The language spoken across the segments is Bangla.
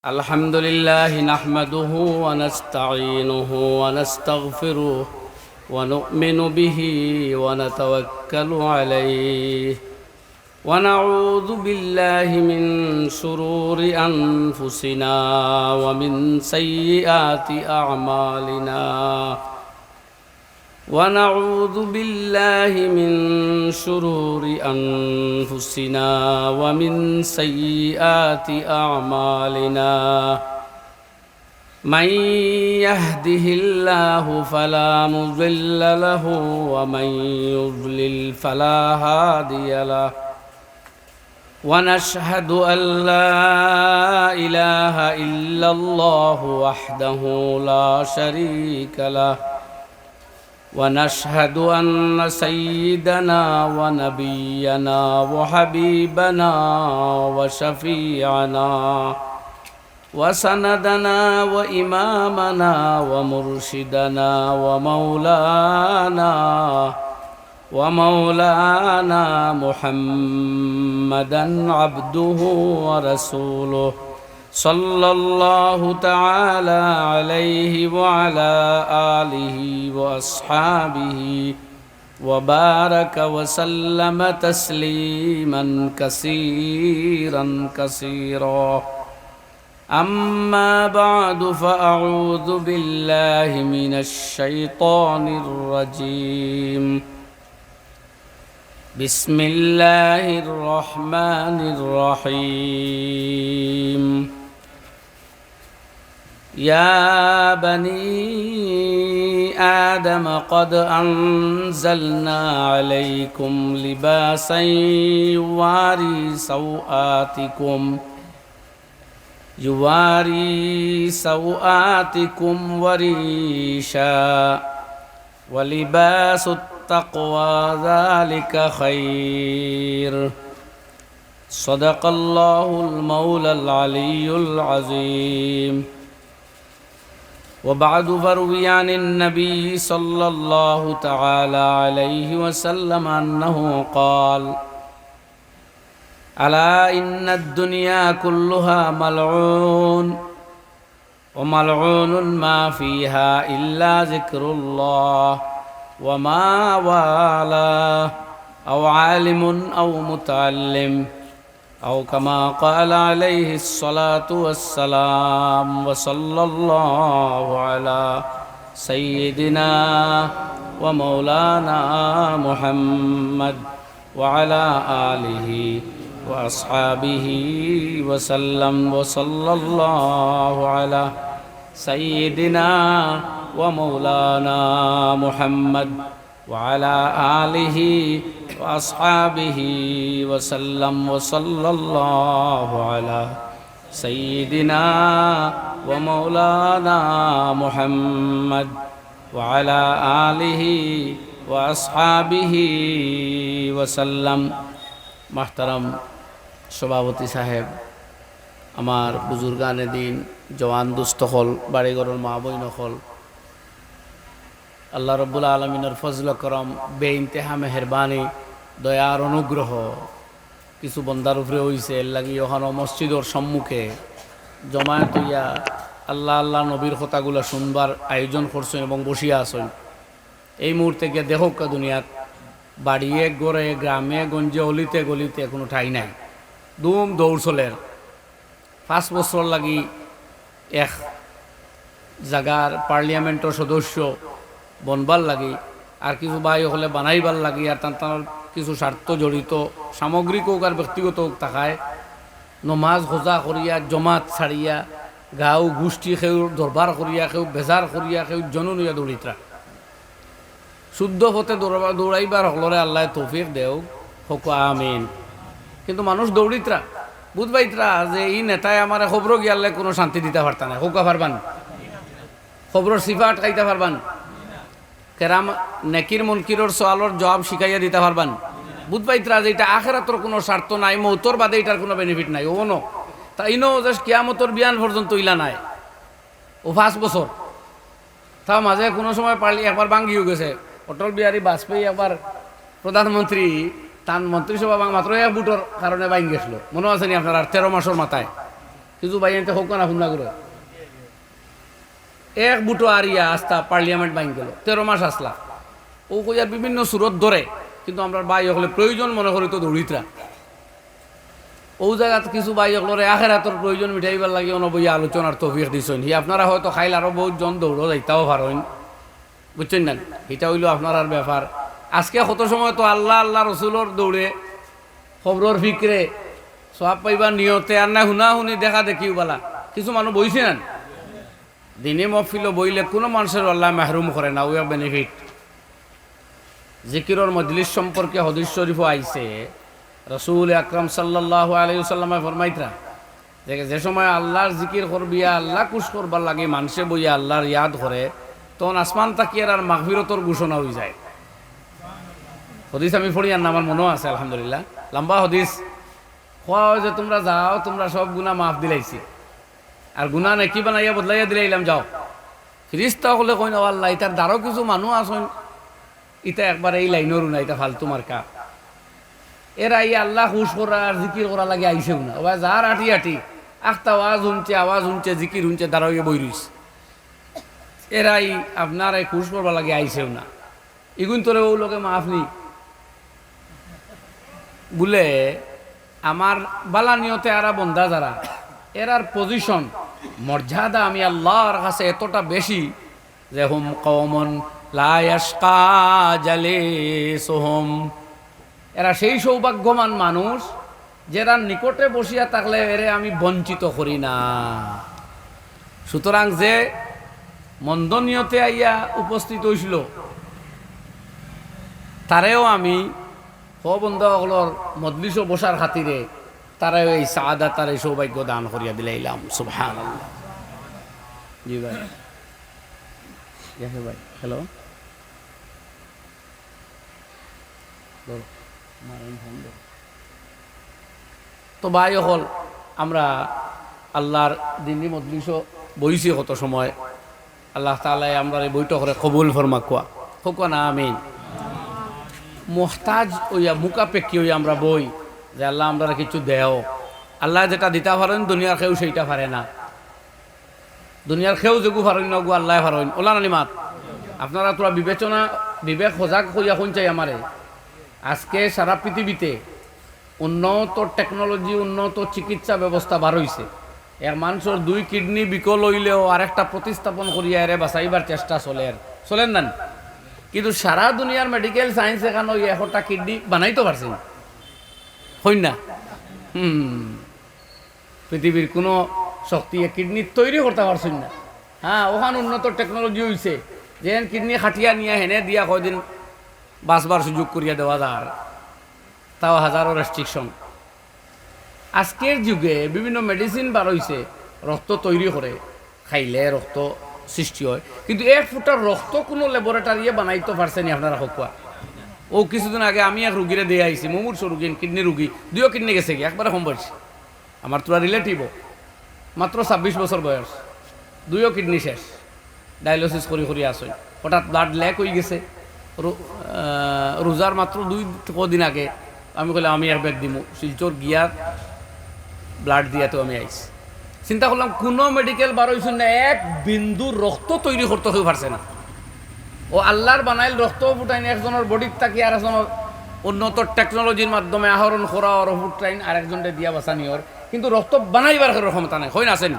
الحمد لله نحمده ونستعينه ونستغفره ونؤمن به ونتوكل عليه ونعوذ بالله من شرور أنفسنا ومن سيئات أعمالنا ونعوذ بالله من شرور أنفسنا ومن سيئات أعمالنا من يهده الله فلا مضل له ومن يضلل فلا هادي له ونشهد أن لا إله إلا الله وحده لا شريك له ونشهد أن سيدنا ونبينا وحبيبنا وشفيعنا وسندنا وإمامنا ومرشدنا ومولانا محمدا عبده ورسوله صلى الله تعالى عليه وعلى آله وأصحابه وبارك وسلم تسليما كثيرا كثيرا أما بعد فأعوذ بالله من الشيطان الرجيم بسم الله الرحمن الرحيم يا بني آدم قد أنزلنا عليكم لباسا يواري سوآتكم وريشا ولباس التقوى ذلك خير صدق الله المولى العلي العظيم وبعد فروي عن النبي صلى الله تعالى عليه وسلم أنه قال ألا إن الدنيا كلها ملعون وملعون ما فيها إلا ذكر الله وما والاه أو عالم أو متعلم أو كما قال عليه الصلاة والسلام وصلى الله على سيدنا ومولانا محمد وعلى آله وأصحابه وسلم وصلى الله على سيدنا ومولانا محمد وعلى آله وأصحابه وسلم وصلى الله على سيدنا ومولانا محمد وعلى آله وأصحابه وسلم محترم সভাপতি সাহেব, আমার বুজুর্গানে দিন, জওয়ান দুস্থল, বাড়িঘরের মা বইনকল, আল্লাহ রব্বুল আলমিনের ফজল করম, বেইনতেহা মেহরবানি, দয়ার অনুগ্রহ কিছু বন্দার উপরে হইছে। এর লাগি ওখানে মসজিদর সম্মুখে জমায়েত হইয়া আল্লাহ আল্লাহ নবীর কথাগুলো শুনবার আয়োজন করছেন এবং বসিয়া আছেন। এই মুহূর্তে গিয়ে দেখক দুনিয়াত বাড়িয়ে গড়ে গ্রামে গঞ্জে অলিতে গলিতে কোনো ঠাই নাই, দুম দৌড় চলের। 5 বছর লাগি এক জাগার পার্লিয়ামেন্টের সদস্য বনবার লাগি, আর কিছু ভাই হলে বানাইবার লাগি, আর তার কিছু স্বার্থ জড়িত সামগ্রিক হোক আর ব্যক্তিগত হোক থাকায় নমাজ খোঁজা করিয়া, জমাত ছাড়িয়া, গাঁও গোষ্ঠী সেউ দরবার করিয়া, সেউ বেজার করিয়া, সেউ জনন হইয়া দৌড়িতরা শুদ্ধ হতে দৌড়াইবার হলরে আল্লাহ তৌফিক দেও হোক, আমিন। কিন্তু মানুষ দৌড়িতরা বুঝবাইতরা যে এই নেতায় আমার খবর গিয়ালে কোনো শান্তি দিতে পারতা না, হোকা পারবান, খবরের সিফা আটকাইতে পারবান, কেরাম নেকির মুনকিরর সওয়ালর জবাব শিখাইয়া দিতে পারবান। বুঝবাইতরা যে এটা আখেরাতর কোনো স্বার্থ নাই, মৌতর বাদে এটার কোনো বেনিফিট নাই। ও ন তাইনো যে কিয়ামতর বিয়ান পর্যন্ত ইলা নাই, ও 5 বছর তাও মাঝে কোনো সময় পারলি একবার ভাঙ্গিও গেছে। অটল বিহারী বাজপেয়ী একবার প্রধানমন্ত্রী তার মন্ত্রিসভা মাত্র এক বুটোর কারণে বাইন গেছিল, মনে আছে নি আপনার? 13 মাসের মাথায় কিছু ভাই এতে হোক না হুন্না করে এক বুটো আরিয়া আস্তা পার্লিয়ামেন্ট বাইন গেল 13 মাস আসলা ও কইয়ার বিভিন্ন সুরত ধরে কিন্তু আমরা ভাই হলে প্রয়োজন মনে করি তো দৌড়িতরা ও জায়গাত কিছু ভাই হলরে আখেরাতর প্রয়োজন মিটাইবার লাগে অনবই আলোচনার তৌফিক দিছেন হি আপনারা হয়তো খাইল আরো বহুত জন দৌড় যাইতাও পারেন বুঝছেন না এটা হইল আপনার আর ব্যাপার আজকে কত সময় তো আল্লাহ আল্লাহ রসুলোর দৌড়ে খবরের ফিক্রে সব পাইবার নিয়তে আর না শুনা শুনি দেখা দেখিও বলা কিছু মানুষ বইছে না দিনে মফিল বইলে কোনো মানুষের আল্লাহ মাহরুম করে না ওয়া বেনিফিট জিকিরর মজলিস সম্পর্কে হদিস শরীফও আইছে রসুল আকরাম সাল্লাল্লাহু আলাইহি ওয়াসাল্লামে ফরমাইতরা যে সময় আল্লাহর জিকির করবিয়া আল্লাহ কুশ করবার লাগে মানুষে বইয়া আল্লাহর ইয়াদ করে তখন আসমান তাকিয়ার আর মাগফিরতর ঘোষণা হয়ে যায় হদিস আমি পড়ি আর না আমার মনেও আছে আলহামদুলিল্লাহ লম্বা হদিস হওয়া হয় যে তোমরা যাও তোমরা সব গুনাহ মাফ দিলাইছি আর গুনাহ নাকি বানাইয়া বদলাইয়া দিলাইলাম যাও ফিরিস্তা হলে কই না আল্লাহ ইতার দ্বারও কিছু মানুষ আসেন ইটা একবার এই লাইনেরও না এটা ফালতু মার্কা এরা এই আল্লাহ খুশ করা আর জিকির করা লাগে আইসেও না ওরা যার আটি আটি আখতা আওয়াজ শুনছে জিকির শুনছে দাঁড়াইয়া বই রইছে এরাই আপনার এই খুশ করবার লাগে আইসেও না এগুন তোরে ও লোকে মাফ নি বলে আমার বালা নিয়তে আরা বন্ধা যারা এরার পজিশন মর্যাদা আমি আল্লাহর কাছে এতটা বেশি যে হুম কওমন লা ইয়াশকা জালিসুহুম এরা সেই সৌভাগ্যবান মানুষ যারা নিকটে বসিয়া থাকলে এরে আমি বঞ্চিত করি না সুতরাং যে মন্দ নিয়তে আইয়া উপস্থিত হইছিল তারেও আমি বন্ধুসকলের মজলিসও বসার খাতিরে তারাও এই সাদা তার এই সৌভাগ্য দান করিয়া দিলাইলাম সুবহানাল্লাহ জি ভাই ভাই হ্যালো তো ভাই হল আমরা আল্লাহর দিনী মজলিসও বইছি কত সময় আল্লাহ তাআলাই আমরা এই বইটা করে কবুল ফরমাকুয়া হোক না আমিন মোহতাজ ওইয়া মুখাপেক্ষী হইয়া আমরা বই যে আল্লাহ আমরা কিছু দেও আল্লাহ যেটা দিতে পারেন দুনিয়ার কেউ সেইটা পারে না দুনিয়ার কেউ যেগু পারেন না গু আল্লাহ পারেন ওলা নানি মাত আপনারা তোরা বিবেক সজাগ হইয়া কোন চাই আমারে আজকে সারা পৃথিবীতে উন্নত টেকনোলজি উন্নত চিকিৎসা ব্যবস্থা বার হইছে এক মানুষের 2 কিডনি বিকল হইলেও আরেকটা প্রতিস্থাপন করিয়া এরে বাঁচাইবার চেষ্টা চলেন না কিন্তু সারা দুনিয়ার মেডিকেল সায়েন্স এখানে ওই 1টা কিডনি বানাইতে পারছেন হই না পৃথিবীর কোনো শক্তি কিডনি তৈরি করতে পারছেন না হ্যাঁ ওখানে উন্নত টেকনোলজি হইছে যেন কিডনি খাটিয়া নিয়ে হেনে দিয়া কয়দিন বাঁচবার সুযোগ করিয়া দেওয়া যার তাও হাজারো রেস্ট্রিকশন আজকের যুগে বিভিন্ন মেডিসিন বার হইছে রক্ত তৈরি করে খাইলে রক্ত সৃষ্টি হয় কিন্তু 1 ফুটার রক্ত কোনো ল্যাবরেটরিয়ে বানাইতে পারছেনি আপনারা হকুয়া ও কিছুদিন আগে আমি এক রুগীরে দিয়ে আইছি মুমূর্ষ রুগী কিডনি রুগী 2ও কিডনি গেছে কি একবারে কম বয়স আমার তোরা রিলেটিভ মাত্র 26 বছর বয়স 2ও কিডনি শেষ ডায়ালিসিস করি আসে হঠাৎ ব্লাড ল্যাক হয়ে গেছে রোজার মাত্র 2 দিন আগে আমি কইলাম আমি এক ব্যাগ দিমু শিলচর গিয়া ব্লাড দিয়া তো আমি আইছি চিন্তা করলাম কোনো মেডিকেল বার হইছেন না 1 বিন্দু রক্ত তৈরি করতে হয়ে পারছে না ও আল্লাহর বানাইল রক্ত ফুটাইন একজনের বডির থাকি আর একজনের উন্নত টেকনোলজির মাধ্যমে আহরণ করা ওর ফুটাইন আর একজনকে দিয়া বাঁচানি ওর কিন্তু রক্ত বানাইবার ক্ষমতা নাই হয় না আছেন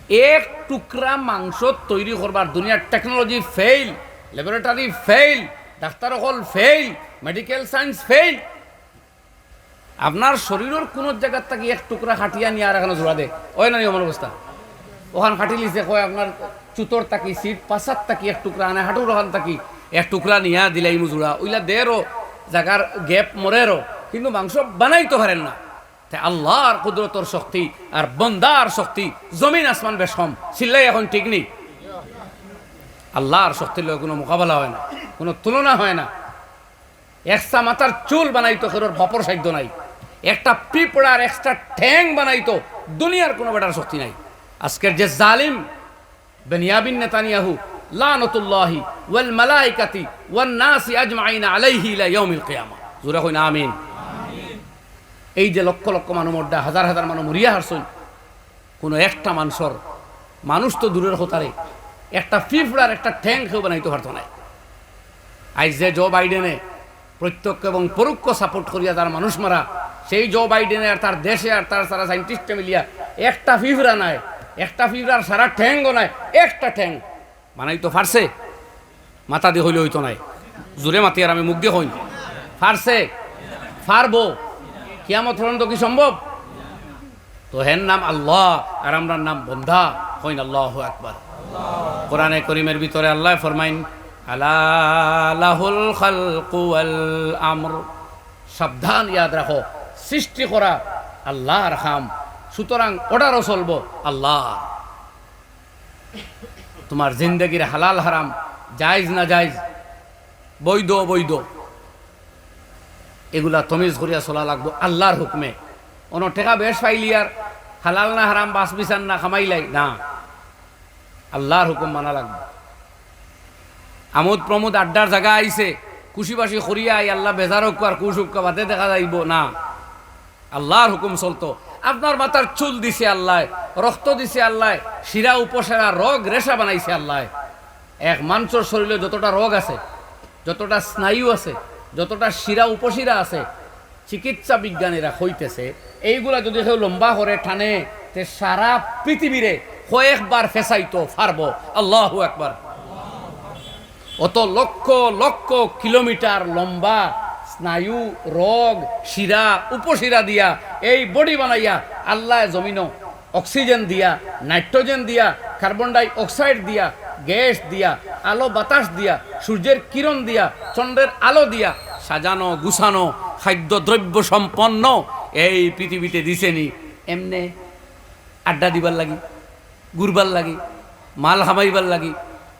1 টুকরা মাংস তৈরি করবার দুনিয়ার technology fail laboratory fail doctor হল ফেইল মেডিকেল সায়েন্স ফেইল আপনার শরীরের কোন জায়গার থাকি 1 টুকরা খাটিয়া নিয়ে আর এখানে জোড়া দে ওই না আমার অবস্থা ওখান খাটি লিছে কয় আপনার চুতর তাকি সিট পাশার তাকি 1 টুকরা আনে হাঁটুর ওখান তাকি 1 টুকরা নিয়া দিলাই মুজুরা ওইলা দেরও জায়গার গ্যাপ মরেরও কিন্তু মাংস বানাইতে পারেন না তাই আল্লাহর কুদরতর শক্তি আর বন্দার শক্তি জমিন আসমান বেশম চিল্লাই এখন ঠিক নেই আল্লাহর শক্তির লগে কোনো মোকাবেলা হয় না কোনো তুলনা হয় না একসা মাথার চুল বানাইতো কারোর বাপর সাধ্য নাই একটা পিঁপড়ার এক্সট্রা ঠ্যাং বানাইতো দুনিয়ার কোনো বেটার শক্তি নাই আজকের যে জালিম বেনিয়ামিন নেতানিয়াহু লানাতুল্লাহি ওয়াল মালাইকাতি ওয়ান নাসি আজমাইন আলাইহি ইলা ইয়াউমিল কিয়ামা জোরে কইনা আমিন এই যে লক্ষ লক্ষ মানুষ মরডা হাজার হাজার মানুষ মরিয়া হারছই কোনো একটা মানুষ তো দূরের হতারে একটা ফিফড়ার একটা ঠ্যাং কেউ বানাইতে পারতো না। আজ যে জো বাইডেনে প্রত্যক্ষ এবং পরোক্ষ সাপোর্ট করিয়া তার মানুষ মারা, সেই জো বাইডেনে আর তার দেশে আর তার সারা সাইন্টিস্টে মিলিয়া একটা ফিফড়া নাই, একটা ফিফড়ার সারা ঠ্যাংও নাই, একটা ঠ্যাং বানাইতো পারছে? মাথা দিয়ে হইলে হইতো নাই, জোরে মাতি আর আমি মুখ দিয়ে হইনি। পারছে? পারবো? কিয়ামত পর্যন্ত কি সম্ভব? তো হেন নাম আল্লাহ আর আমরার নাম বন্ধা হইন। আল্লাহু আকবার। কোরআনে করিমের ভিতরে আল্লাহ ফরমাইন আলা লাহুল খালকু ওয়াল আমর, সাবধান ইয়াদ রাখো, সৃষ্টি করা আল্লাহর কাম, সুতরাং অর্ডারও চলবো আল্লাহ। তোমার জিন্দগির হালাল হারাম, জায়েজ না জায়েজ, বৈধ অবৈধ, এগুলা তমিজ করিয়া চলা লাগবো আল্লাহর হুকমে। অন্য টেকা বেশ পাইলি আর হালাল না হারাম বাস বিচার না খামাইলাই না, আল্লাহর হুকুম মানা লাগবে। আমোদ প্রমোদ আড্ডার জায়গা আইছে, খুশিবাসি করিয়া আই আল্লাহ বেজার হোক আর কুশ হোক বাদে দেখা যাইব না, আল্লাহর হুকুম চলতো। আপনার মাথার চুল দিছে আল্লাহ, রক্ত দিছে আল্লাহ, শিরা উপসেরা রোগ রেশা বানাইছে আল্লাহ। এক মানুষের শরীরে যতটা রোগ আছে, যতটা স্নায়ু আছে, যতটা শিরা উপশিরা আছে, চিকিৎসা বিজ্ঞানীরা হইতেছে এইগুলা যদি কেউ লম্বা করে টানে তে সারা পৃথিবীরে কয়েকবার ফেসাইতো পারবো। আল্লাহু আকবার। অত লক্ষ লক্ষ কিলোমিটার লম্বা স্নায়ু, রোগ, শিরা উপশিরা দিয়া এই বডি বানাইয়া আল্লাহ জমিনও অক্সিজেন দিয়া, নাইট্রোজেন দিয়া, কার্বন ডাই অক্সাইড দিয়া, গ্যাস দিয়া, আলো বাতাস দিয়া, সূর্যের কিরণ দিয়া, চন্দ্রের আলো দিয়া সাজানো গুছানো খাদ্যদ্রব্য সম্পন্ন এই পৃথিবীতে দিছেনি এমনে আড্ডা দিবার লাগি, ঘুরবার লাগি, মাল হামাইবার লাগি,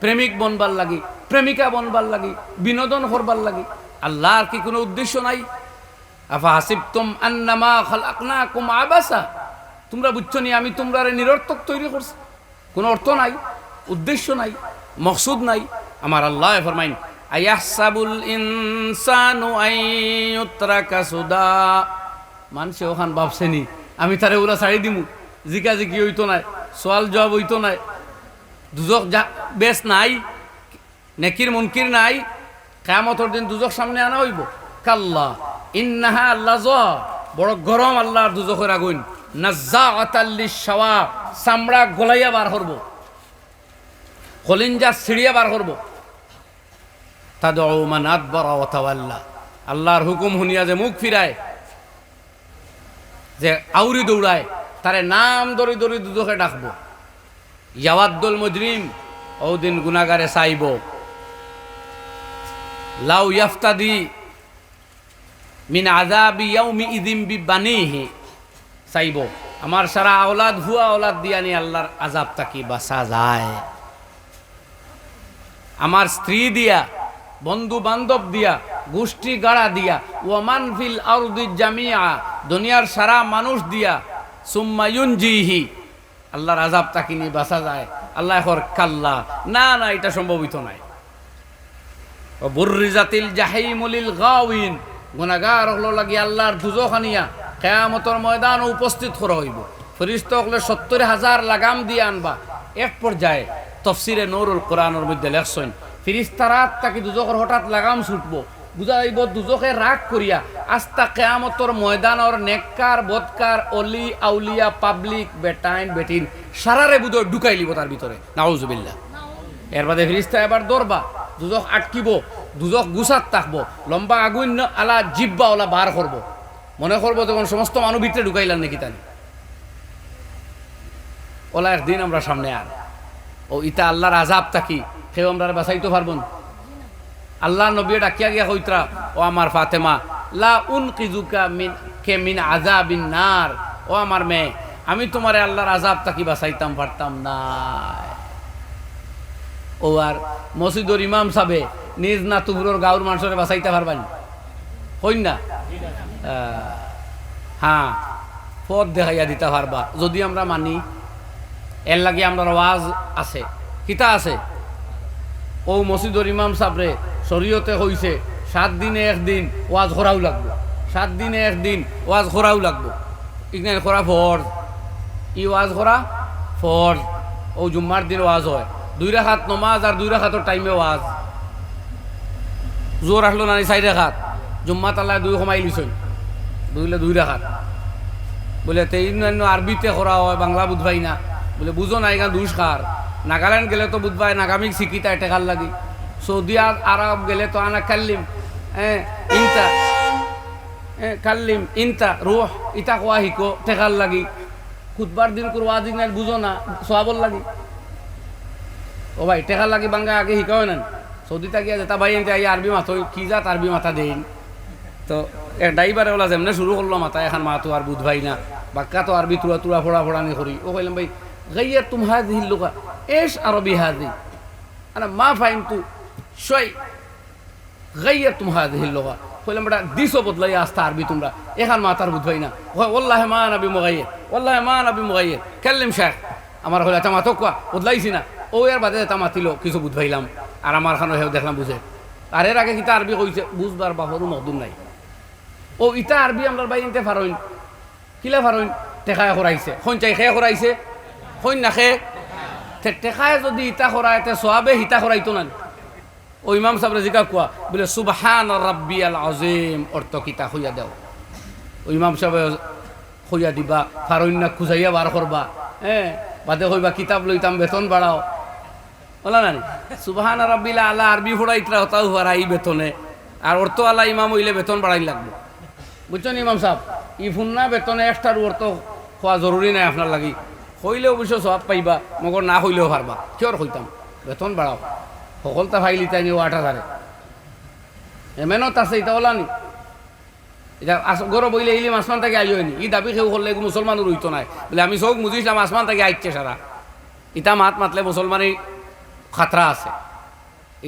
প্রেমিক বনবার লাগি, প্রেমিকা বনবার লাগি, বিনোদন করবার লাগি। আল্লাহর কি কোনো উদ্দেশ্য নাই? আফা হাসিবতুম আন্নামা খালাকনাকুম আবাসা, তোমরা বুঝছো নি আমি তোমরা নিরর্থক তৈরি করছি, কোনো অর্থ নাই, উদ্দেশ্য নাই, মকসুদ নাই। আমার আল্লাহ ফরমাইন আয়াহসাবুল ইনসানু আইয়ুতরাকা সুদা, মানুষে ওখান ভাবছেনি আমি তারে ওরা ছাড়ি দিমু, জিকা জিকি হইতো নাই, সোয়াল জবাব হইতো নাই, দুজক বেশ নাই, নেকির মুনকির নাই, কিয়ামতের দিন দুজক সামনে আনা হইব। কাল্লা ইন্নাহা লাযা, বড় গরম আল্লাহর দুজকের আগুন, নাজ্জাআতাল লিশ-শাওয়া, চামড়া গলাইয়া বার করব, কলিঞ্জা ছিড়িয়া বার করব। তাদউ মান আদবারা ওয়া তাওয়াল্লা, আল্লাহর হুকুম শুনিয়া যে মুখ ফিরায়, যে আউরি দৌড়ায়, তারে নাম ধরি ধরি দুজকে ডাকবো। ইয়াওয়াদ্দুল মুজরিম, ওদিন গুনাহগারে চাইব, লাউ ইয়াফতাদি মিন আযাবি ইয়াউমি ইযিম বিবানিহি, চাইব আমার সারা আওলাদ হুয়া আওলাদ দিয়া নি আল্লাহর আযাব তাকি বাঁচা যায়, আমার স্ত্রী দিয়া, বন্ধু বান্ধব দিয়া, গোষ্ঠী গাড়া দিয়া, ওয়ামান ফিল আরদি জামিয়া, দুনিয়ার সারা মানুষ দিয়া, সুম্মা ইউনজিহি, আল্লাহর আযাব তাকি নি বাঁচা যায়। আল্লাহ কর কাল্লা, না না এটা সম্ভবিত নাই। বুররিজাতিল জাহিমু লিল গাওয়িন, গুনাহগার হলো লাগি আল্লাহর দুজখ আনিয়া কিয়ামতের ময়দানে উপস্থিত করা হইব। ফেরেশতা হলে ৭০,০০০ লাগাম দিয়ে আনবা। এক পর্যায়ে তাফসীরে নূরুল কোরআনের মধ্যে লেখছেন ফেরেশতারা তাকে দুজখের হঠাৎ লাগাম ছুটবো, বুঝা যাইব দুজখে রাগ করিয়া আস্তা কিয়ামতের ময়দানের নেককার বদকার অলি আউলিয়া পাবলিক বেটাইন বেটিন সারারে বুঝো ঢুকাই লিব তার ভিতরে, নাউজুবিল্লাহ। এর বাদে ফেরেশতা এবার দরবা, দুজখ আটকিব, দুজখ গুছাত থাকবো, লম্বা আগুন আলা জিব্বা ওলা বার করবো, মনে করবো তখন সমস্ত মানুষ ভিতরে ঢুকাইলাম নাকি তানি ওলা একদিন আমরা সামনে আর ও ইতা আল্লাহর আযাব থাকি কেউ আমরা বাঁচাইতে পারবো না। আল্লাহ নবী ডাকিয়া গিয়া কইত্রা, ও আমার ফাতেমা লা উনকিজুকা মিন আযাবিন নার, ও আমার মেয়ে আমি তোমারে আল্লাহর আযাব থাকি বাঁচাইতাম পারতাম না। ও আর মসজিদের ইমাম সাহেবে নিজ নাতুপুরের গাঁর মানুষের বাঁচাইতে পারবেন হইন না? হ্যাঁ, পথ দেখাইয়া দিতে পারবা যদি আমরা মানি। এর লাগে আমরা ওয়াজ আছে, কিতা আছে, ও মসজিদের ইমাম সাহেবরে শরীয়তে হইছে 7 দিনে 1 দিন ওয়াজ করাও লাগবো, 7 দিনে 1 দিন ওয়াজ করাও লাগবো, ইগনাই করা ফরজ। ই ওয়াজ করা ফরজ। ও জুম্মার দিন ওয়াজ হয়, 2 রাকাত নমাজ আর 2 রাকাতর টাইমে ওয়াজ। জোর আসলো না 4 রাকাত, জুম্মা তাল্লাহ 2 কমাই লিছই, 2 রাকাত। বলে আরবিতে করা হয়, বাংলা বুঝবাই না। বলে বুঝো না, এখানে দুষ্কার। নাগাল্যান্ড গেলে তো বুঝবাই, নাগামিক শিখিতা টেকার লাগি। সৌদি আরব গেলে তো আনা কাল্লিম, ইনতা কাল্লিম ইনতা রুহ ইতা কোয়া শিকো টেকার লাগি। খুতবার দিন করবা দিন বুঝো না, সোয়াবল লাগি। ও ভাই টেকার লাগি বাঙ্গা আগে শিকাও না। সৌদিতা গিয়া যেটা ভাই এনতে আই আরবি মাথা কি যাত আরবি মাথা দেন। তো ড্রাইভারে ওলা যেমনে শুরু করলো মাথা, এখন মাথো আর বুঝবাই না, বাক্কা তো আরবি তুরা তুরা ফোড়া ফোড়ানি করি। ও কইলাম ভাই গাইয়ার তুম হাদিহি লুগা এশ আরবি হাদি আনা মা ফাহিমতু শই গাইয়ার তুম হাদিহি লুগা। কইলাম বেটা দিছো বদলাই আস্তা আরবি তোমরা, এখন মাথার বুঝবাই না। ওয়াল্লাহি মা নবী মুগাইয়ির, ওয়াল্লাহি মা নবী মুগাইয়ির, কাল্লিম শাইখ। আমার হইলা তা মাথো কোয়া বদলাইছি না। ও এর বাদে তা মাতিল, কিছু বুঝবাইলাম। আর আমার খানো হেও দেখলাম বুঝে। আর এর আগে কিতা আরবি কইছে বুঝবার বাহরু মহদুম নাই। ও ইটা আরবি আমরা ভাই ইনতে ফারইন, কিলা ফারইন টেকায় করাইছে, হইন চাই খেয়ে করাইছে, হইন না খেয়ে টেকায় যদি ইটা করায় তে সোয়াবে হিতা করাইতো না। ও ইমাম সাহেব জিকা কোয়া বলে সুবহান রাব্বিয়াল আযীম অর্থ কিতা হইয়া দেও। ও ইমাম সাহেব হইয়া দিবা, ফারইন না খুঁজাইয়া বার করবা, বাদে হইবা কিতাব লইতাম বেতন বাড়াও। বলা না সুবহান রাব্বিল আলা আরবি ফোড়া ইতরা হতাও হওয়ার এই বেতনে, আর অর্থ আলা ইমাম হইলে বেতন বাড়াই লাগবে। বুঝছেন ইমাম সাহেব, ই ফুন্না বেতনে এক্সট্রার অর্থ হওয়া জরুরি নাই আপনার লাগি। হইলে অবশ্য সব পাইবা, মগর না হইলেও পারবা। কিয়র হইতাম বেতন বাড়াও। সকলটা ফাইলি তাই নিও 8,000 এমেনত আছে। এটা ওলা নি এটা গরো বইলে ইলিম আসমান থেকে আইও নি। ই দাবি কেউ করলে মুসলমানের রইতো নাই বলে আমি চোখ বুঝিছিলাম আসমান থেকে আইচ্ছে সারা। ইটা মাত মাতলে মুসলমানের খাতরা আছে।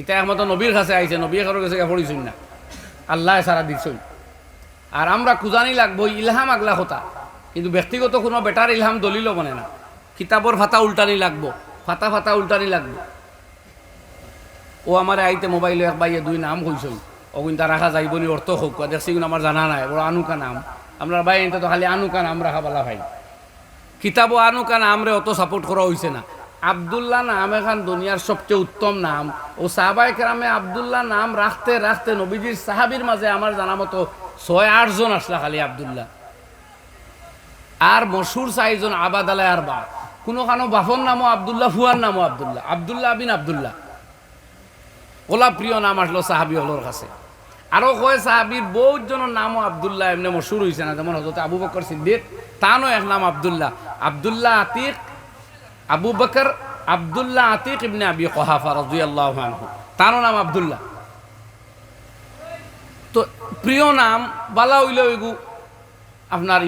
এটা একমাত্র নবীর কাছে আইছে, নবী কারো কাছে পড়িছুন না, আল্লাহ সারা দিছুন। আর আমরা খুঁজানি লাগবো ইলহাম আগলা কথা, কিন্তু ব্যক্তিগত কোনো বেটার ইলহাম দলিলও বনে না। কিতাবর ফাতা উল্টানি লাগবো, ফাতা ফাতা উল্টানি লাগবো। ও আমার আইতে মোবাইলে এক বাইয়ে 2 নাম কইছিল, অগুন তা রাখা যাইবনি অর্থ হোক দেখছি কিন্তু আমার জানা নাই। বড় আনুকা নাম আমরা বাই এনতে তো খালি আনুকা নাম রাখা বলা ভাই। কিতাবও আনুকা নামরে অত সাপোর্ট করা হয়েছে না। আবদুল্লাহ নাম এখন দুনিয়ার সবচেয়ে উত্তম নাম। ও সাহাবায়ে কেরামে আবদুল্লাহ নাম রাখতে রাখতে নবীজির সাহাবীর মাঝে আমার জানা মতো 6-8 জন আসলা খালি আবদুল্লাহ। আর মশহুর 4 জন আবাদ আলাই আর বা কোনো কানো বাফর নামও আবদুল্লাহ, ফুয়ার নামও আবদুল্লাহ, আবদুল্লাহ বিন আবদুল্লাহ। ওলা প্রিয় নাম আসলো সাহাবি হলোর কাছে। আরও কয় সাহাবির বহুত জনের নামও আবদুল্লাহ এমনি মশহুর হয়েছে না। যেমন হযরত আবু বকর সিদ্দিক, তারও এক নাম আবদুল্লাহ, আবদুল্লাহ আতিক আবু বকর, আবদুল্লাহ আতিক ইবনে আবি কুহাফা রাদিয়াল্লাহু আনহু, তারও নাম আবদুল্লাহ। তো প্রিয় নাম বালা হইলে ওইগু আপনার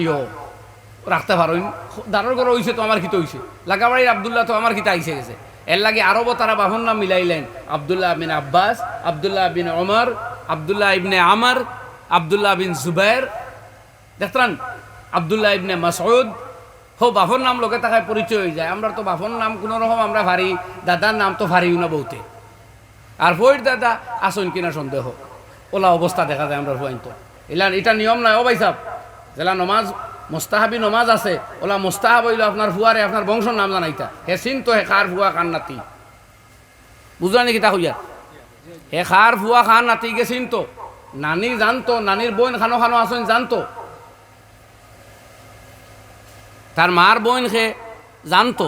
রাখতে পারেন। দারোর ঘর হয়েছে তো আমার খিতে হয়েছে, লাগাবাড়ির আবদুল্লাহ তো আমার খিতে আইসে গেছে। এর লাগে আরবও তারা বাহন নাম মিলাইলেন, আবদুল্লাহ বিন আব্বাস, আবদুল্লাহ বিন ওমর, আবদুল্লাহ ইবনে আমর, আবদুল্লাহ বিন জুবাইর, দেখতেন আবদুল্লাহ ইবনে মাসউদ। হো বাফর নাম লোকে তাকায় পরিচয় হয়ে যায়। আমরা তো বাফর নাম কোনো রকম আমরা ভারি, দাদার নাম তো ভারিও না বলতে। আর বইয়ের দাদা আসুন কিনা সন্দেহ, ওলা অবস্থা দেখা যায় আমরা ভয়। তো এটা নিয়ম নয় ও ভাই সাহেব। জেলা নমাজ মোস্তাহাবি নমাজ আছে, ওলা মোস্তাহাব হইল আপনার ফুয়ারে আপনার বংশর নাম জানাইতা। হে চিনতো হে খার ফুয়া খান নাতি, বুঝলা নাকি তা হইয়া? হে খার ফুয়া খান নাতি গে চিনতো, নানি জানতো, নানির বোন খানো খানো আসেন জানতো, তার মার বোন সে জানতো।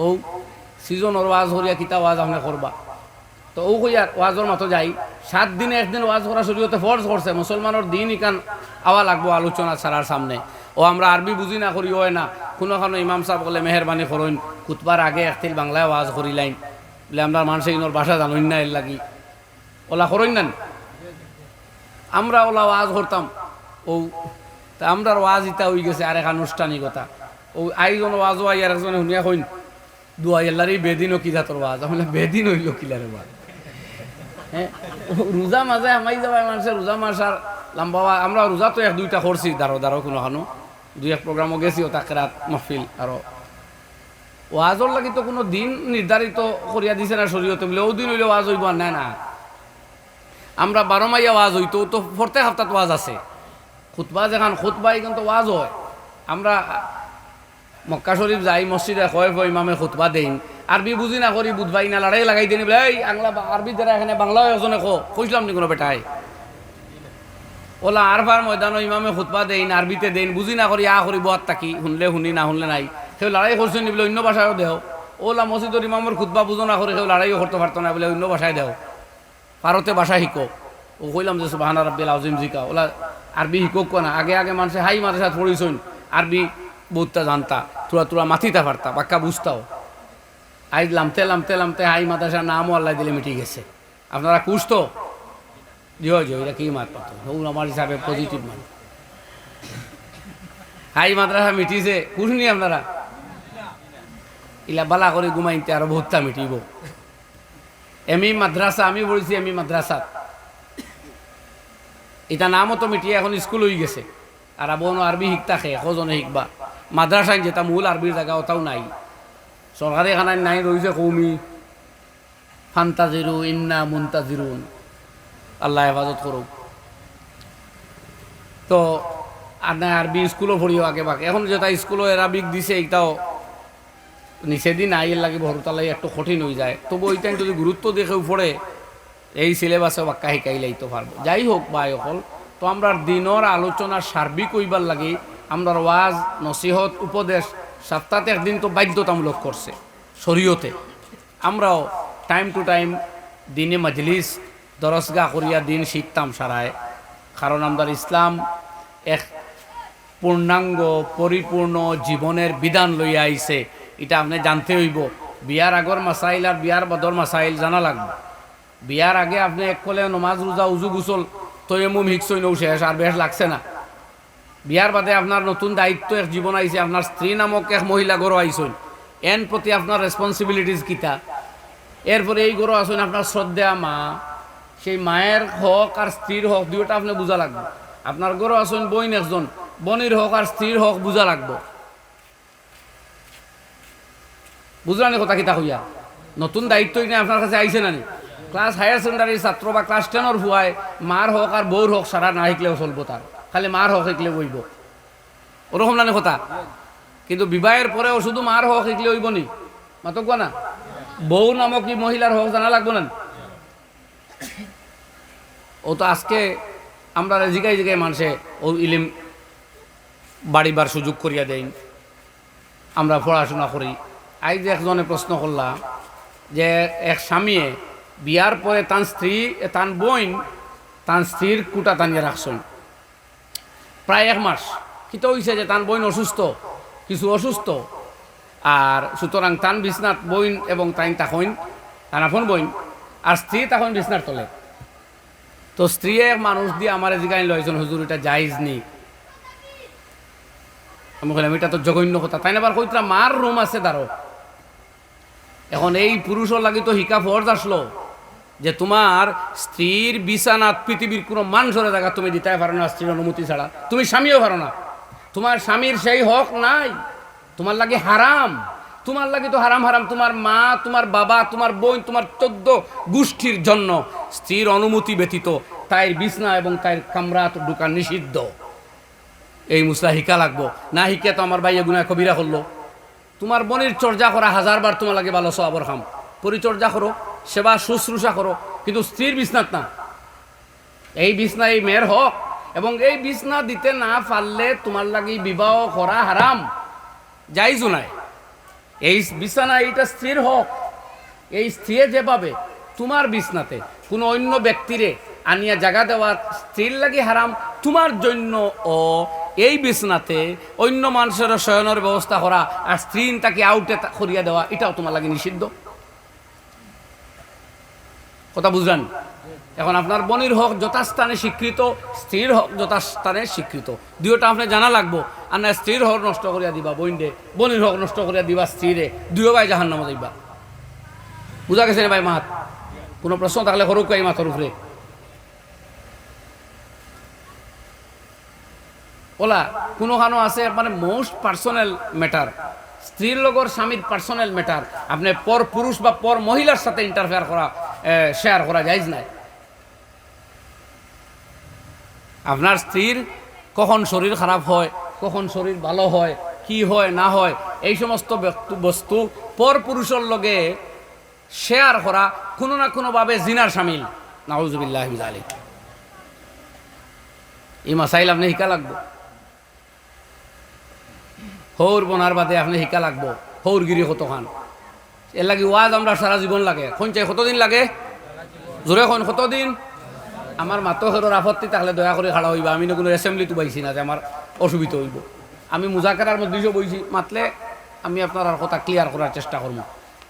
ও সিজনের ওয়াজ হরিয়া কিতা ওয়াজ আপনি করবা। তো ও কইয়ার ওয়াজর মতো যাই 7 দিনে 1 দিন ওয়াজ করা শরীয়তে ফরজ করছে। মুসলমানের দিন ইকান আওয়া লাগবো আলোচনা ছাড়ার সামনে। ও আমরা আরবি বুঝি না করি হয় না। কোনো ইমাম সাহেব বলে মেহরবানি করুন, খুতবার আগে একদিন বাংলায় ওয়াজ করিলাইন বলে আমরা মানুষের ইনোর ভাষা জানুন না, এর লাগি ওলা করুন না। আমরা ওলা ওয়াজ করতাম। ও তা আমরার ওয়াজ ইতা হয়ে গেছে আরেক আনুষ্ঠানিকতা। ও আইজন ওয়াজ আই আর একজনে শুনিয়া কইন দুয়া এল্লারই বেদিনও কি জাতর ওয়াজ। আমরা বেদিন হইল কিলারে ওয়াজ। হ্যাঁ রোজা মাঝে হামাই যাবাই মানুষের রোজা মাস আর লম্বা। আমরা রোজা তো 1-2টা করছি, দাঁড়ো কোনো খানো 2-1 প্রোগ্রামও গেছি, ও তাকে রাত মাহফিল। আর ওয়াজর লাগি তো কোনো দিন নির্ধারিত করিয়া দিছে না শরীয়তে বলে ও দিন হইলে ওয়াজ হইব না। না আমরা 12 মাইয়া ওয়াজ হইতো, তো প্রত্যেক সপ্তাহ ওয়াজ আছে। খুতবা যেখান খুতবা এখান তো ওয়াজ হয়। আমরা মক্কা শরীফ যাই মসজিদে কয় কয় ইমামে খুতবা দেন আরবি বুঝি না করি বুধবাই না লড়াই লাগাই দেন বলে এই আংলা আরবি যারা এখানে বাংলা একজনে কইছিলাম নি কোনো বেটায় ওলা আরবার ময়দান ইমামে খুতবা দেন আরবিতে দেন বুঝি না করি করি বাত তাকি শুনলে শুনি না শুনলে নাই সেই লড়াই করছেন বলে অন্য ভাষায়ও দেও ওলা মসজিদর ইমামের খুতবা বুঝো না করে কেউ লড়াইও করতে পারতো না বলে অন্য ভাষায় দেও ভারতে ভাষা শিখো ও কইলাম যে সুবহানা রাব্বিল আযীম জিকা ওলা আরবি শিখোক না আগে আগে মানুষে হাই মাদ্রাসা পড়িছইন আরবি বহুতটা জানতা তোরা মাথিতা পারতা বাক্কা বুঝতাও আই লামতে লামতে লামতে হাই মাদ্রাসার নামও আল্লাহ দিলে মিটি গেছে আপনারা খুশ তো জিও জিও এটা কি মাত পাতো আমার হিসাবে পজিটিভ মান হাই মাদ্রাসা মিটিছে খুশ নি আপনারা ইলা বালা করে ঘুমাইতে আরো বহুতটা মিটিব এমি মাদ্রাসা আমি বলছি এমি মাদ্রাসা এটা নামও তো মিটিয়ে এখন স্কুল হয়ে গেছে আর আবনো আরবি শিখতা খে কজনে শিখবা মাদ্রাসায় যেটা মূল আরবির জায়গা ওটাও নাই সরকারি এখানে নাই রয়েছে কৌমি ফান্তাজিরু ইন্না মুনতাজিরুন আল্লাহ হেফাজত করুক তো আর না আরবি স্কুলও পড়িও আগে বাকে এখন যেটা স্কুলও আরবিক দিছে এইটাও নিচে দিন আইয়ের লাগে ভরতালাই একটু কঠিন হয়ে যায় তবু ওইটাই যদি গুরুত্ব দেখেও পড়ে এই সিলেবাসে বাক্কা শিকাইলেই তো পারবো যাই হোক বা অকল তো আমরা দিনের আলোচনা সার্বিক হইবার লাগে আমরা ওয়াজ নসিহত উপদেশ সপ্তাহে একদিন তো বাধ্যতামূলক করছে শরীয়তে আমরাও টাইম টু টাইম দিনে মজলিস দরসগা করিয়া দিন শিখতাম সারায় কারণ আমাদের ইসলাম এক পূর্ণাঙ্গ পরিপূর্ণ জীবনের বিধান লইয়া আইছে এটা আপনি জানতে হইব বিয়ার আগর মাসাইল আর বিয়ার বদর মাসাইল জানা লাগবে বিয়ার আগে আপনি এক কলে নমাজ রোজা উজু গুসল তৈমুম হিকসই নৌ শেষ আর বেশ লাগছে না বিয়ার বাদে আপনার নতুন দায়িত্ব এক জীবন আইছে আপনার স্ত্রী নামক এক মহিলা গরো আইসইন এন প্রতি আপনার রেসপন্সিবিলিটিস কিতা এরপরে এই গরো আসুন আপনার শ্রদ্ধা মা সেই মায়ের হক আর স্ত্রীর হক দুইটা আপনি বোঝা লাগবে আপনার গরো আসুন বইন একজন বনির হক আর স্ত্রীর হক বোঝা লাগবে বুঝলানি কথা কিতা হইয়া নতুন দায়িত্ব নিয়ে আপনার কাছে আইছে না নি ক্লাস হায়ার সেকেন্ডারির ছাত্র বা ক্লাস 10 ভুয়ায় মার হক আর বউর হক সারা না শিখলেও চলবো তার খালি মার হক শিখলে বইব ওরকম নানি কথা কিন্তু বিবাহের পরেও শুধু মার হক শিখলে হইব নি মাতক না বউ নামক কি মহিলার হক জানা লাগবো না ও তো আজকে আমরা জিগাই জিগাই মানুষে ও ইলিম বাড়িবার সুযোগ করিয়া দেই আমরা পড়াশোনা করি আই যে একজনে প্রশ্ন করলাম যে এক স্বামীয়ে বিয়ার পরে তার স্ত্রী তার বোন তার স্ত্রীর কুটা টানিয়ে রাখছেন প্রায় 1 মাস কিন্তু হয়েছে যে তার বোন অসুস্থ কিছু অসুস্থ আর সুতরাং তান বিছনাথ বোন এবং তাইন তখন তার আপন বোন আর স্ত্রী তখন বিছনার তলে তো স্ত্রী এক মানুষ দিয়ে আমার জিগাই লয়জন হুজুর এটা জায়েজ নি আমি বললাম এটা তো জঘন্য কথা তাই না আবার কইতরা মার রুম আছে দাঁড়ো এখন এই পুরুষের লাগি তো হিকা ফরজ আসলো যে তোমার স্ত্রীর বিছানাত পৃথিবীর কোনো মানুষের জায়গা তুমি দিতে পারো না স্ত্রীর অনুমতি ছাড়া তুমি স্বামীও পারো না তোমার স্বামীর সেই হক নাই তোমার লাগে হারাম তোমার লাগে তো হারাম হারাম তোমার মা তোমার বাবা তোমার বোন তোমার 14 গোষ্ঠীর জন্য স্ত্রীর অনুমতি ব্যতীত তাইর বিছনা এবং তাইর কামরাত ঢুকা নিষিদ্ধ এই মুসলা হিকা লাগবো না হিকে তো আমার ভাইয়া গুনাহ কবিরা করলো তোমার বোনের চর্চা করা 1000 বার তোমার লাগে ভালো সওয়াবের কাম পরিচর্যা করো সেবা শুশ্রূষা করো কিন্তু স্ত্রীর বিছনাত না এই বিছনা এই মেয়ের হক এবং এই বিছনা দিতে না পারলে তোমার লাগি বিবাহ করা হারাম জায়েজ নাই এই বিছানা এইটা স্ত্রীর হক এই স্ত্রী যেভাবে তোমার বিছনাতে কোনো অন্য ব্যক্তিরে আনিয়া জায়গা দেওয়া স্ত্রীর লাগি হারাম তোমার জন্য ও এই বিছনাতে অন্য মানুষের শয়নের ব্যবস্থা করা আর স্ত্রী তাকে আউটে করিয়া দেওয়া এটাও তোমার লাগে নিষিদ্ধ কথা বুঝলেন এখন আপনার বোনের হক যথাস্থানে স্বীকৃত স্ত্রীর হক যথাস্থানে স্বীকৃত দুইটা আপনি জানা লাগবো আর না স্ত্রীর হক নষ্ট করিয়া দিবা বোনরে বোনের হক নষ্ট করিয়া দিবা স্ত্রীরে দুইও ভাই জাহান্নামে যাইবা বুঝা গেছে না ভাই মাত কোনো প্রশ্ন থাকলে করুক এই মাথার উপরে ওলা কোনোখানো আছে মানে মোস্ট পার্সোনাল ম্যাটার স্ত্রীর লগর স্বামীর পার্সোনাল ম্যাটার আপনি পর পুরুষ বা পর মহিলার সাথে ইন্টারফেয়ার করা শেয়ার করা জায়েজ নাই আপনার স্ত্রীর কখন শরীর খারাপ হয় কখন শরীর ভালো হয় কি হয় না হয় এই সমস্ত বস্তু পর পুরুষের লগে শেয়ার করা কোনো না কোনোভাবে জিনার শামিল। নাউজুবিল্লাহি মিন যালিক। এই মাসাইল আপনি শিকা লাগবো। হৌর বনার বাদে আপনি শিকা লাগবো হৌরগিরি কতখান। এর লাগে ওয়াজ আমরা সারা জীবন লাগে। কোন চাই কতদিন লাগে? জোরে কোন কতদিন? আমার মাতহের আপত্তি তাহলে দয়া করে খাড়া হইবা। আমি কোনো অ্যাসেম্বলিতে পাইছি না যে আমার অসুবিধা হইব। আমি মুজাকারার মধ্যে বইছি, মাতলে আমি আপনার কথা ক্লিয়ার করার চেষ্টা করবো।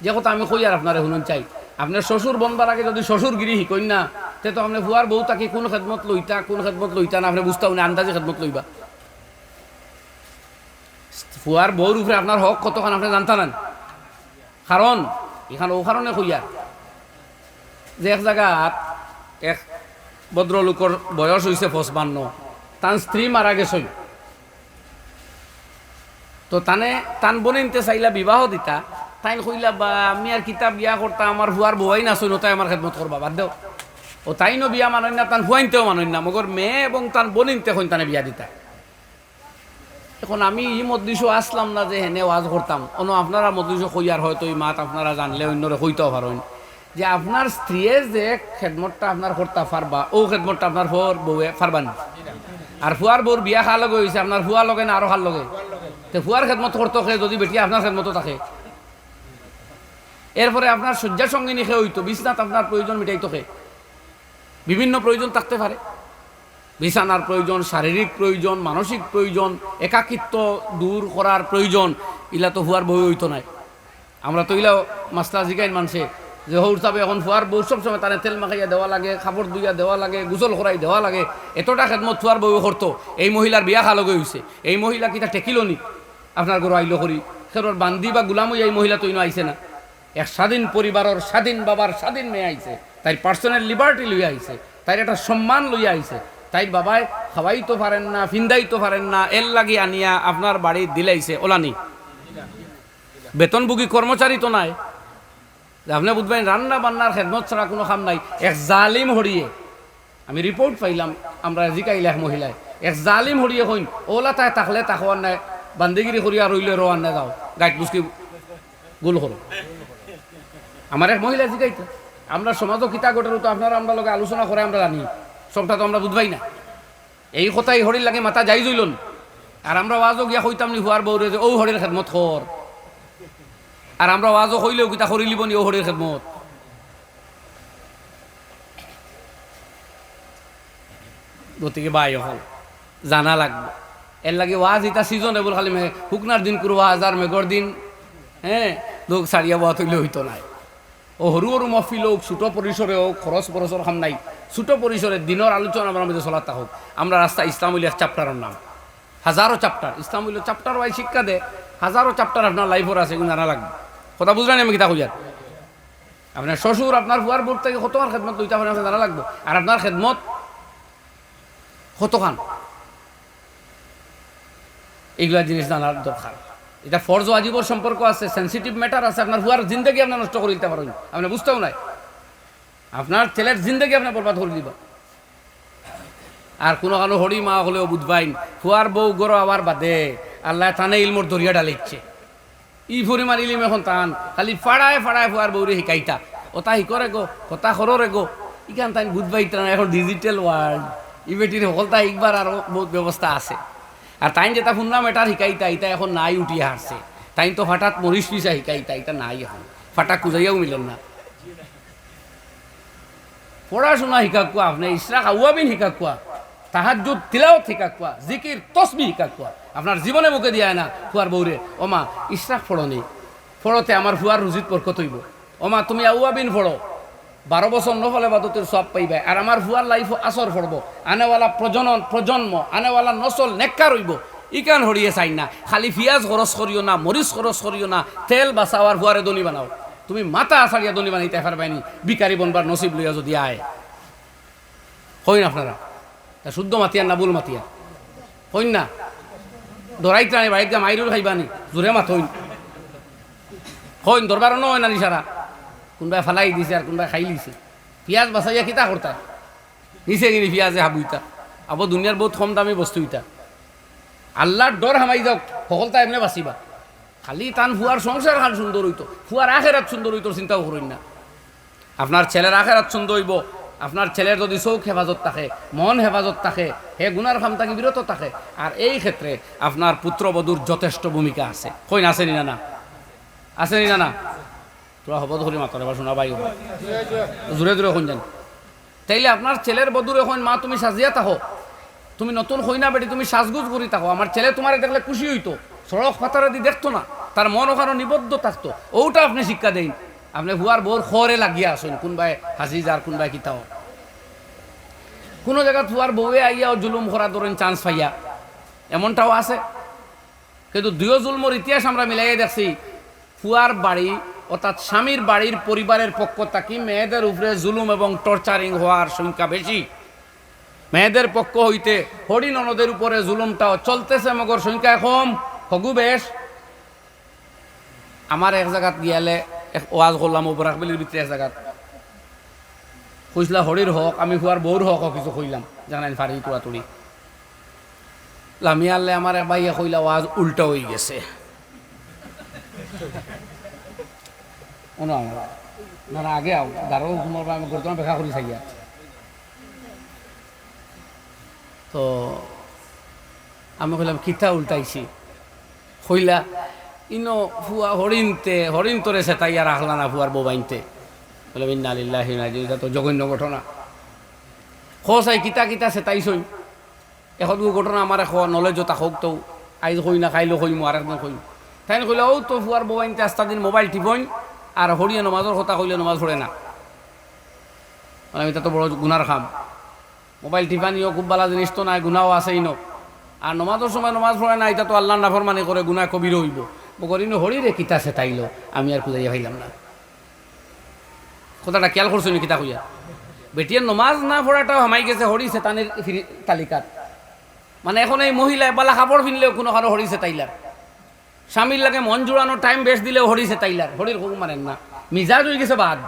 যে কথা আমি কই আর আপনারা শুনুন চাই, আপনার শ্বশুর বনবার আগে যদি শ্বশুরগিরি শিকই না, তে তো আপনি ফুয়ার বউ তাকে কোন খেদমত লইতা কোন খেদমত লইতা না আপনি বুঝতেও না, আন্দাজে খেদমত লইবা। ফুয়ার বউর উপরে আপনার হক কতক্ষণ আপনি জানতানেন? কারণ এখানে ও কারণে কইয়া যে এক জায়গাত এক ভদ্রলোকের বয়স হয়েছে 55, তার স্ত্রী মারা গেছে। তো তান বনিনতে চাইলা বিবাহ দিতা, তাই কইলা বা আমি আর কিতাব বিয়া করতাম, আমার হুয়ার বউয়াই না শুনো, তাই আমার খেদমত করবা, বাদ দেও। ও তাইনও বিয়া মানই না, তান হুয়াইনতেও মানই না, মগর মেয়ে এবং তান বনিনতে হইন তানে বিয়া দিতা। এখন আমি ই মদ্দিসও আসলাম না যে হেনে ওয়াজ করতাম, অন্য আপনারা মদ্দিসও কইয়ার হয়তো এই মাত আপনারা জানলে অন্যরে কইতেও পারেন যে আপনার স্ত্রীর যে খেদমতটা আপনার করতে পারবা, ও খেদমতটা আপনার ফুয়ার বউয়ে পারবা না। আর ফুয়ার বউর বিয়া খাওয়া লগে হয়েছে আপনার ফুয়া লগে না আরো খার লগে, তো ফুয়ার খেদমত করতে যদি বেটি আপনার খেদমতো থাকে। এরপরে আপনার শয্যা সঙ্গিনী খেয়ে হইতো, বিছনাত আপনার প্রয়োজন মিটাইতো খে, বিভিন্ন প্রয়োজন থাকতে পারে, বিছানার প্রয়োজন, শারীরিক প্রয়োজন, মানসিক প্রয়োজন, একাকিত্ব দূর করার প্রয়োজন, ইলা তো ফুয়ার বউ হইতো নাই। আমরা তো ইলাও মাস্টার জিগাইন মানছে যে হৌর চাবে এখন ফুয়ার বউ সব সময় তারা তেল মাখাইয়া দেওয়া লাগে, কাপড় ধুইয়া দেওয়া লাগে, গোসল করাই দেওয়া লাগে, এতটা খেদমত ফুয়ার বউ করতো। এই মহিলার বিয়া খালগে হয়েছে, এই মহিলা কিতা টেকিল নি আপনার ঘর আইলো করি, সেটার বান্দি বা গুলাম হইয়া এই মহিলা তো ইনো আইছে না। এক স্বাধীন পরিবারের স্বাধীন বাবার স্বাধীন মেয়ে আইছে, তাই পার্সোনাল লিবার্টি লইয়া আইছে, তাই একটা সম্মান লইয়া আইছে, তাই বাবাই খাওয়াইতো পারেন না, ফিন্দাইতো পারেন না, এর লাগি আনিয়া আপনার বাড়ি দিলাইছে। ওলানি বেতনভোগী কর্মচারী তো নাই, আপনি বুঝবেন রান্না বান্নার খেদমত ছাড়া কোনো কাম নাই। এক জালিম হরিয়ে, আমি রিপোর্ট পাইলাম, আমরা জিকাইলে এক মহিলায় এক জালিম হরিয়ে কইন ওলা তাই তাকলে তাকওয়ার নাই, বান্দিগিরি করিয়া রইলে রোয়ান না যাও, গাইট বুঝকি গোল করো। আমার এক মহিলা জিকাইতো, আমরা সমাজও কিতা গোটের তো আপনারা আমরা লগে আলোচনা করে আমরা জানি, সবটা তো আমরা বুঝবাই না। এই কথাই হরির লাগে মাথা যাই জইলন, আর আমরা ওয়াজও গিয়া কইতাম নি হুয়ার বউরে যে ও হরির খেদমত কর, আর আমরা ওয়াজও কইলেও কিতা করি লিব নি ও হরির খেদমত। গতিকে বাই হল জানা লাগবে, এর লাগে ওয়াজ এটা সিজনেবল, খালি শুকনার দিন করবো ওয়াজ আর মেঘর দিন লোক সারিয়া ওয়া তৈলে হইতো নাই। ও সরু সরু মহফিল হোক, ছোটো পরিসরে হোক, খরচ বরচর খাম নাই, ছোটো পরিসরে দিনের আলোচনা আমার মধ্যে চলাতা হোক। আমরা রাস্তা ইসলাম এক চ্যাপ্টারের নাম, হাজারো চ্যাপ্টার ইসলাম চ্যাপ্টার ওয়াই শিক্ষা দেয়, হাজারো চ্যাপ্টার আপনার লাইফর আছে, এগুলো জানা লাগবে। কথা বুঝলেন আমি কিতা কইয়ার? আপনার শ্বশুর আপনার ফুয়ার বোর্ড থেকে কত আর খেদমত দুইটা আপনার জানা লাগবে, আর আপনার খেদমত কতখান, এইগুলা জিনিস জানার দরকার। এটা ফরজ ওয়াজিবর সম্পর্ক আছে, সেন্সিটিভ ম্যাটার আছে। আপনার হুয়ার জিন্দগি আপনার নষ্ট করে দিতে পারেন, আপনি বুঝতেও নাই, আপনার ছেলের জিন্দগি আপনার বরবাদ করে দিবা। আর কোনো কারো হরি মা হলেও বুঝবাইন হুয়ার বউ গরো আবার বাদে আল্লাহ তানে ইলমোর দরিয়া ডালিচ্ছে, ই পরিমাণ ইলিম এখন টান, খালি ফাড়ায় ফাড়ায় হুয়ার বউরে শিকাইতা, ওটা শিকরে গো কথা সররে গো, ইখান তাই বুঝবাইতা না। এখন ডিজিটাল ওয়ার্ল্ড, ই বেটির সকলটা একবার আরও বহুত ব্যবস্থা আছে। আর তাই যেটা শুনলাম এটার শিকাইতা, এটা এখন নাই উঠিয়া হারছে, তাই তো হঠাৎ মরিস পিসা শিকাইতা, এটা নাই এখন ফাটা খুঁজাইয়াও মিলেন না। পড়াশোনা শিকা কোয়া, আপনি ইসরাক আউয়াবিন শিকা কোয়া, তাহাজ্জুদ তিলাওয়াত শিকা কোয়া, জিকির তসবিহ শিকা কোয়া, আপনার জীবনে মুখে দিয়া না ফুয়ার বউরে ওমা ইসরাক ফড়নি, ফড়তে আমার ফুয়ার রুজিত বরকত হইব, ওমা তুমি আউয়াবিন ফড়ো, 12 বছর নহলে বাদতের সব পাইবে, আর আমার ফুয়ার লাইফ আসর ফড়ব, আনেওয়ালা প্রজন্ম আনেওয়ালা নসল নেককার হইব। ইকান হরিয়ে চাই না, খালি পিঁয়াজ খরচ করিও না, মরিচ খরচ করিও না, তেল বাঁচাও আর ফুয়ারে দনি বানাও। তুমি মাথা আছাড়িয়া দনি বানাইতে পারবাইনি, বিকারি বনবার নসিব লইয়া যদি আয় হইন আপনারা, তা শুদ্ধ মাতিয়া না বুল মাতিয়া হইন না, ধরাইতে আনি বাড়িতে মাইরুর খাইবানি জোরে মাত হইন হইন, দরবার নয় না নিশারা, কোনবাই ফালাই দিছে আর কোনবাই খাই লিছে। পিঁয়াজ বাঁচাইয়া কিতা করতা নিচে কিনি পিঁয়াজে হাবুইতা, আবার দুনিয়ার বহুত কম দামি বস্তু ইটা। আল্লাহর ডর হামাই যাও সকলতা এমনি বাঁচিবা খালি তান ফুয়ার সংসার খান সুন্দর হইতো ফুয়ার আখেরাত সুন্দর হইতো চিন্তাও করুন না আপনার ছেলের আখেরাত সুন্দর হইব আপনার ছেলের যদি চোখ হেফাজত থাকে মন হেফাজত থাকে হে গুনার খাম থাকি বিরত থাকে আর এই ক্ষেত্রে আপনার পুত্রবধূর যথেষ্ট ভূমিকা আছে কই না আসেনি না আসেনি না তোরা হব ধরি মাতর এবার শোনা বাই জোরে জোরে এখন যান তাইলে আপনার ছেলের বধূর এখন মা তুমি সাজিয়া থাকো তুমি নতুন হই না বেটি তুমি সাজগুজ করি থাকো আমার ছেলে তোমার দেখলে খুশি হইতো সড়ক ফাতারা দি দেখতো না তার মন ওখানে নিবদ্ধ থাকতো ওটা আপনি শিক্ষা দেন আপনি হুয়ার বোর খরে লাগিয়া আসুন কোনবাই হাসি যার কোনবাই কিতাও কোনো জায়গা হুয়ার বউয়ে আইয়াও জুলুম করা ধরেন চান্স পাইয়া এমনটাও আছে কিন্তু দুয়ো জুলমর ইতিহাস আমরা মিলাইয়া দেখছি ফুয়ার বাড়ি অর্থাৎ স্বামীর বাড়ির পরিবারের পক্ষ থাকি মেয়েদের উপরে জুলুম এবং টর্চারিং হওয়ার সংখ্যা বেশি মেয়েদের পক্ষ হইতে হরি ননদের উপরে জুলুমটাও চলতেছে মগর সংখ্যা কম হগু বেশ আমার এক জায়গাত গিয়ালে এক ওয়াজ করলাম বরাকবেলির ভিতরে এক জায়গাত কইসলা হরির হক আমি হুয়ার বউর হক কিছু কইলাম জানাই ফারি তুড়াতুড়ি লামিয়া আল্লে আমার এক ভাইয়া কইলা ওয়াজ উল্টা হয়ে গেছে না আগে আও দারো তোমার আমি গর্দমা দেখা করি চাইয়া তো আমি কইলাম কিতা উল্টাইছি কইলা ইনো ফুয়া হরিণ তোরে সে তাইয়া রাখলা না ফুয়ার বউবাইনতে বলে ইন্না লিল্লাহি ওয়া ইন্না ইলাইহি রাজিউন তো জঘন্য ঘটনা খোসাই কিতা কিতা সে তাইছই এখন ঘটনা আমার এখন নলেজ থাকক তো আইজ কই না খাইলো কইমু আর একদিন কইমু তাই কইলে ও তো ফুয়ার বউবাইনতে আস্তা দিন মোবাইল টিপইন আর হরিয়া নমাজের কথা কইলে নমাজ পড়ে না মানে এটা তো বড় গুনার খাম মোবাইল টিপানিও খুব ভালো জিনিস তো নাই গুনাও আছে ইনো আর নমাজের সময় নমাজ পড়ে না এটা তো আল্লাহর নাফরমানি করে গুনাহ কবির হইব বগরিনো হরিরে কিতা সে তাইলো আমি আর খুঁজাইয়া ভাইলাম না কথাটা খেয়াল করছো নি কিতা কইয়া বেটিয়ার নমাজ না পড়াটাও হামাই গেছে হরি সেতানের তালিকাত মানে এখন এই মহিলায় বালা কাপড় পিনলেও কোনো কারো হরি সেতাইলার স্বামীর লাগে মন জোড়ানো টাইম বেশ দিলেও হরি সেতাইলার হরির হুকুম মানেন না মিজাজ হয়ে গেছে বাদ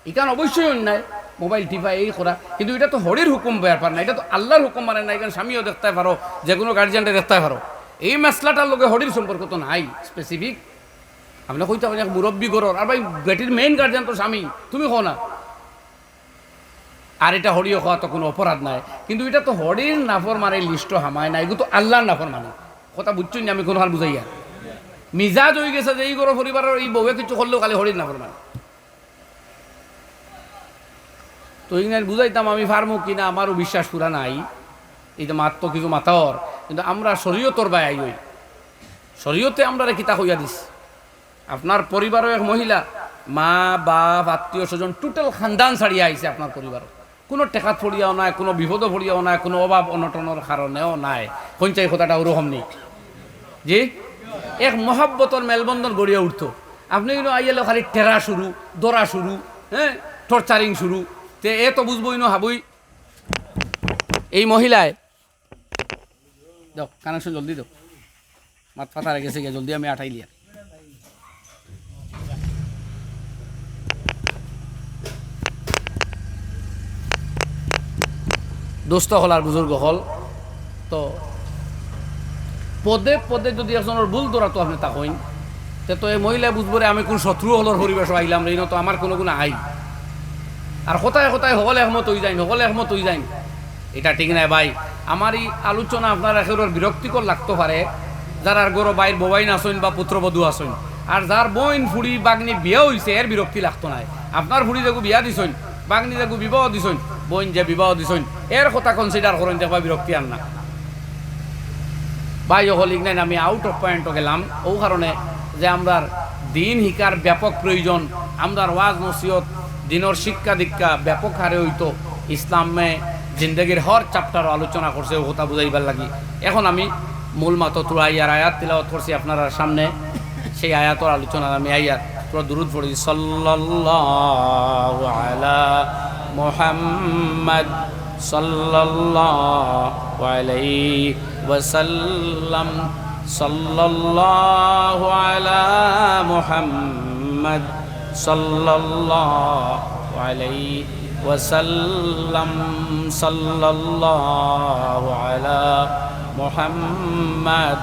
এখান অবশ্যই অন্যায় মোবাইল টিপা এই করা কিন্তু এটা তো হরির হুকুম ব্যাপার না এটা তো আল্লাহর হুকুম মানে না এখানে স্বামীও দেখতে পারো যে কোনো গার্জিয়ানটা দেখতে পারো এই মাসলাটার লোকে হরির সম্পর্ক তো নাই স্পেসিফিক আপনি কইতে পারেন মুরব্বী গরর আর ভাই বেটির মেইন গার্জিয়ান তো স্বামী তুমি কো না আর এটা হরিও খাওয়া তো কোনো অপরাধ নাই কিন্তু এটা তো হরির নাফর মানে লিস্ট হামায় না এগুলো তো আল্লাহর নাফর মানে কথা বুঝছি না আমি কোনো হাল বুঝাইয়া মিজাজ হয়ে গেছে যে এই গরো পরিবারের এই বউয়ে কিছু করলেও খালি হরির নাফর মানে তো এই বুঝাইতাম আমি ফার্মু কিনা আমারও বিশ্বাস পুরা নাই এই যে মাত্র কিছু মাতার কিন্তু আমরা শরীয়তর বাই আই হই শরীয়তে আমরা কিতা হইয়া দিস আপনার পরিবারের এক মহিলা মা বাপ আত্মীয় স্বজন টোটাল খানদান ছাড়িয়ে আইছে আপনার পরিবার কোনো টেকাত পড়িয়াও নাই কোনো বিপদও পড়িয়াও নাই কোনো অভাব অনটনের কারণেও নাই পঞ্চায়েত কথাটা ওরকম নেই জি এক মহাব্বতর মেলবন্ধন গড়িয়ে উঠতো আপনি কিন্তু আইয়ালে খালি টেরা শুরু দরা শুরু হ্যাঁ টর্চারিং শুরু তে এ তো বুঝবই না হাবুই এই মহিলায় দাও কানেকশন জলদি দাও মাত ফাটা রেখেছে গিয়ে জলদি আমি আঠাই লিয়া দোস্ত হল আর বুজুর্গ হল তো পদে পদে যদি একজনের ভুল ধরাতো আপনি তা কইন তো এই মহিলায় বুঝবো আমি কোন শত্রু হলর পরিবেশ আইলাম রে তো আমার কোনো কোনো আই আর কোথায় কোথায় সকলে একমত হয়ে যাই এটা ঠিক নাই ভাই আমার এই আলোচনা আপনার একেবারে বিরক্তিকর লাগতে পারে যার আর গরো বাইর ববাইন আসইন বা পুত্রবধূ আসইন আর যার বইন ফুড়ি বাগনি বিয়া হইছে এর বিরক্তি লাগতো নাই আপনার ফুড়ি দেখো বিয়া দিছইন বাগনি দেখো বিবাহ দিছইন বইন যে বিবাহ দিছইন এর কথা কনসিডার করেন দেখবা বিরক্তি আর না ভাই হলিক নাই আমি আউট অফ পয়েন্ট গেলাম ও কারণে যে আমরা দিন শিকার ব্যাপক প্রয়োজন আমরা ওয়াজ নসিহত দিনের শিক্ষা দীক্ষা ব্যাপক হারে হইতো ইসলামে জিন্দগির হর চ্যাপ্টার আলোচনা করছে ও কথা বুঝাইবার লাগি এখন আমি মূল মাত্র তোরা আয়ার আয়াত তিলাওয়াত করছি আপনার সামনে সেই আয়াতর আলোচনা আমি আয়াত তোরা দুরুদ পড়ি সাল্লাল্লাহু আলা মুহাম্মদ সাল্লাল্লাহু আলাইহি ওয়াসাল্লাম সাল্লাল্লাহু আলা মুহাম্মদ সাল্লাল্লাহু আলাইহি ওয়াসাল্লাম সাল্লাল্লাহু আলা মুহাম্মদ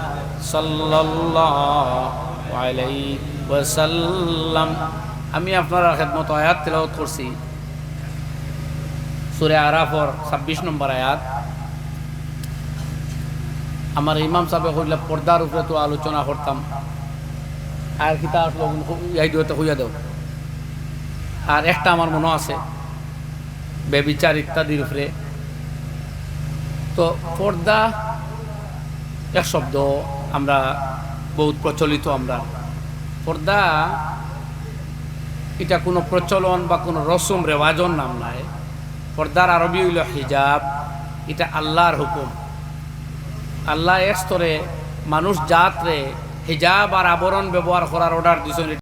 সাল্লাল্লাহু আলাইহি ওয়াসাল্লাম। আমি আপনার খেদমত আয়াত তেলাওয়াত করছি সূরা আরাফর 26 নম্বর আয়াত। আমার ইমাম সাহেব কইলা পর্দার উপরে তো আলোচনা করতাম, আর কিতা আসলো এই দুটো হইয়া দাও। আর একটা আমার মনে আছে বেবিচার ইত্যাদির উপরে। তো পর্দা এক শব্দ আমরা বহুত প্রচলিত, আমরা পর্দা এটা কোনো প্রচলন বা কোনো রসম রেওয়াজর নাম নাই। পর্দার আরবি হইল হিজাব। এটা আল্লাহর হুকুম। আল্লাহ এক স্তরে মানুষ জাতরে হিজাব আর আবরণ ব্যবহার করার অর্ডার দিয়েছেন।